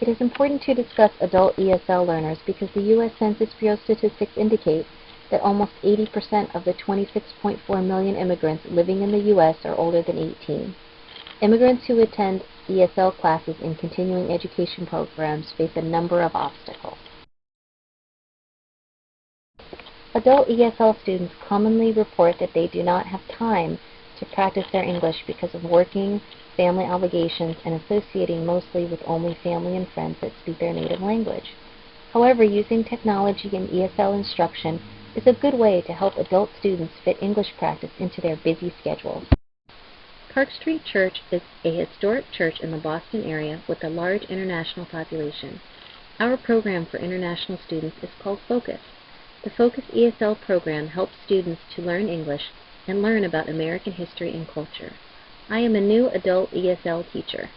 It is important to discuss adult ESL learners because the U.S. Census Bureau statistics indicate that almost 80% of the 26.4 million immigrants living in the U.S. are older than 18. Immigrants who attend ESL classes in continuing education programs face a number of obstacles. Adult ESL students commonly report that they do not have time to practice their English because of working, family obligations, and associating mostly with only family and friends that speak their native language. However, using technology in ESL instruction is a good way to help adult students fit English practice into their busy schedules. Park Street Church is a historic church in the Boston area with a large international population. Our program for international students is called Focus. The Focus ESL program helps students to learn English and learn about American history and culture. I am a new adult ESL teacher.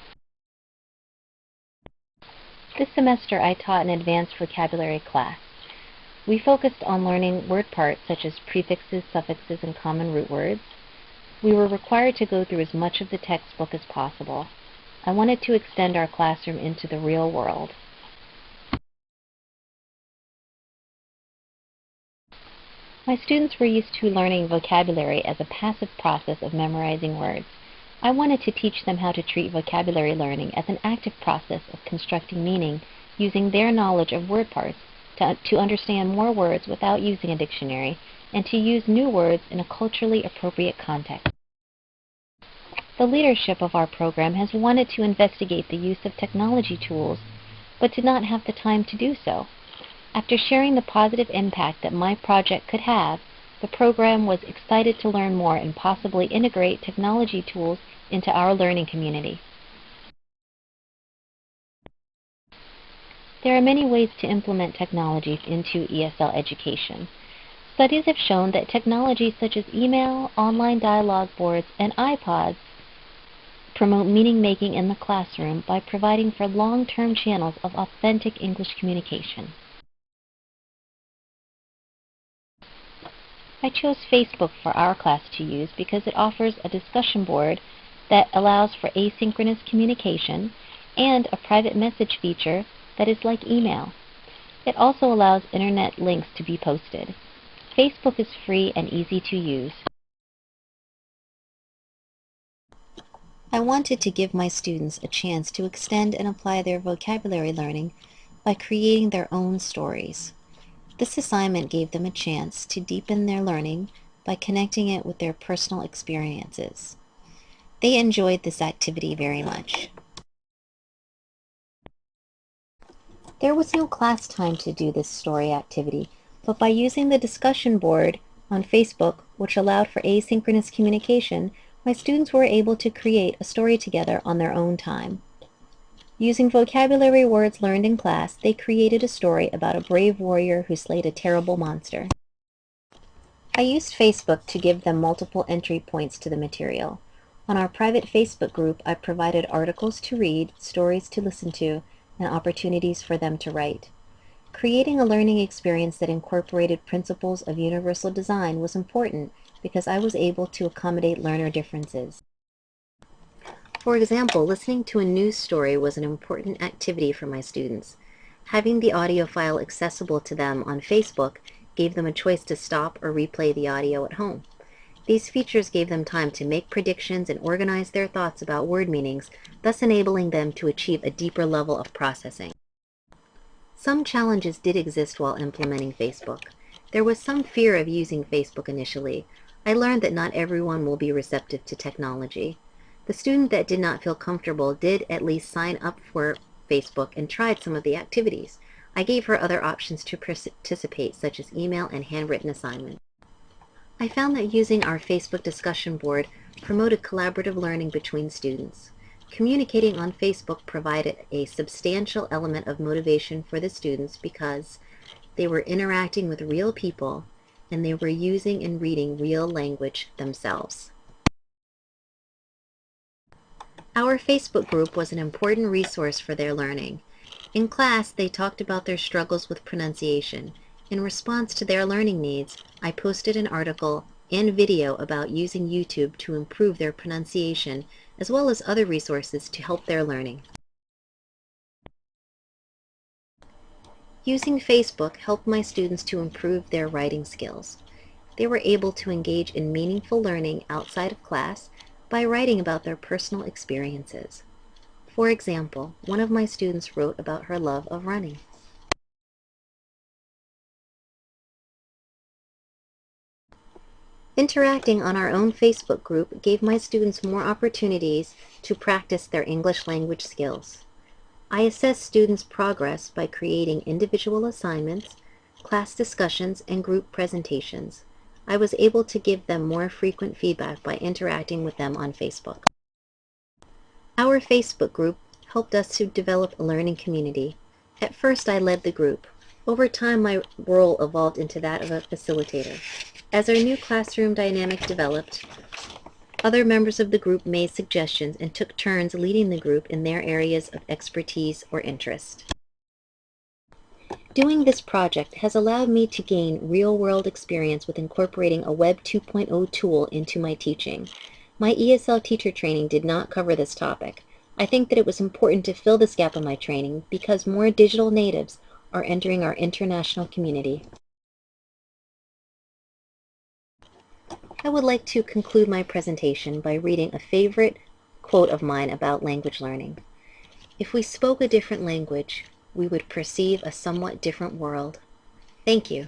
This semester I taught an advanced vocabulary class. We focused on learning word parts such as prefixes, suffixes, and common root words. We were required to go through as much of the textbook as possible. I wanted to extend our classroom into the real world. My students were used to learning vocabulary as a passive process of memorizing words. I wanted to teach them how to treat vocabulary learning as an active process of constructing meaning using their knowledge of word parts to understand more words without using a dictionary and to use new words in a culturally appropriate context. The leadership of our program has wanted to investigate the use of technology tools, but did not have the time to do so. After sharing the positive impact that my project could have, the program was excited to learn more and possibly integrate technology tools into our learning community. There are many ways to implement technologies into ESL education. Studies have shown that technologies such as email, online dialogue boards, and iPods promote meaning-making in the classroom by providing for long-term channels of authentic English communication. I chose Facebook for our class to use because it offers a discussion board that allows for asynchronous communication and a private message feature that is like email. It also allows internet links to be posted. Facebook is free and easy to use. I wanted to give my students a chance to extend and apply their vocabulary learning by creating their own stories. This assignment gave them a chance to deepen their learning by connecting it with their personal experiences. They enjoyed this activity very much. There was no class time to do this story activity, but by using the discussion board on Facebook, which allowed for asynchronous communication, my students were able to create a story together on their own time. Using vocabulary words learned in class, they created a story about a brave warrior who slayed a terrible monster. I used Facebook to give them multiple entry points to the material. On our private Facebook group, I provided articles to read, stories to listen to, and opportunities for them to write. Creating a learning experience that incorporated principles of universal design was important because I was able to accommodate learner differences. For example, listening to a news story was an important activity for my students. Having the audio file accessible to them on Facebook gave them a choice to stop or replay the audio at home. These features gave them time to make predictions and organize their thoughts about word meanings, thus enabling them to achieve a deeper level of processing. Some challenges did exist while implementing Facebook. There was some fear of using Facebook initially. I learned that not everyone will be receptive to technology. The student that did not feel comfortable did at least sign up for Facebook and tried some of the activities. I gave her other options to participate, such as email and handwritten assignments. I found that using our Facebook discussion board promoted collaborative learning between students. Communicating on Facebook provided a substantial element of motivation for the students because they were interacting with real people and they were using and reading real language themselves. Our Facebook group was an important resource for their learning. In class, they talked about their struggles with pronunciation. In response to their learning needs, I posted an article and video about using YouTube to improve their pronunciation, as well as other resources to help their learning. Using Facebook helped my students to improve their writing skills. They were able to engage in meaningful learning outside of class by writing about their personal experiences. For example, one of my students wrote about her love of running. Interacting on our own Facebook group gave my students more opportunities to practice their English language skills. I assess students' progress by creating individual assignments, class discussions, and group presentations. I was able to give them more frequent feedback by interacting with them on Facebook. Our Facebook group helped us to develop a learning community. At first, I led the group. Over time, my role evolved into that of a facilitator. As our new classroom dynamic developed, other members of the group made suggestions and took turns leading the group in their areas of expertise or interest. Doing this project has allowed me to gain real-world experience with incorporating a Web 2.0 tool into my teaching. My ESL teacher training did not cover this topic. I think that it was important to fill this gap in my training because more digital natives are entering our international community. I would like to conclude my presentation by reading a favorite quote of mine about language learning. If we spoke a different language, we would perceive a somewhat different world. Thank you.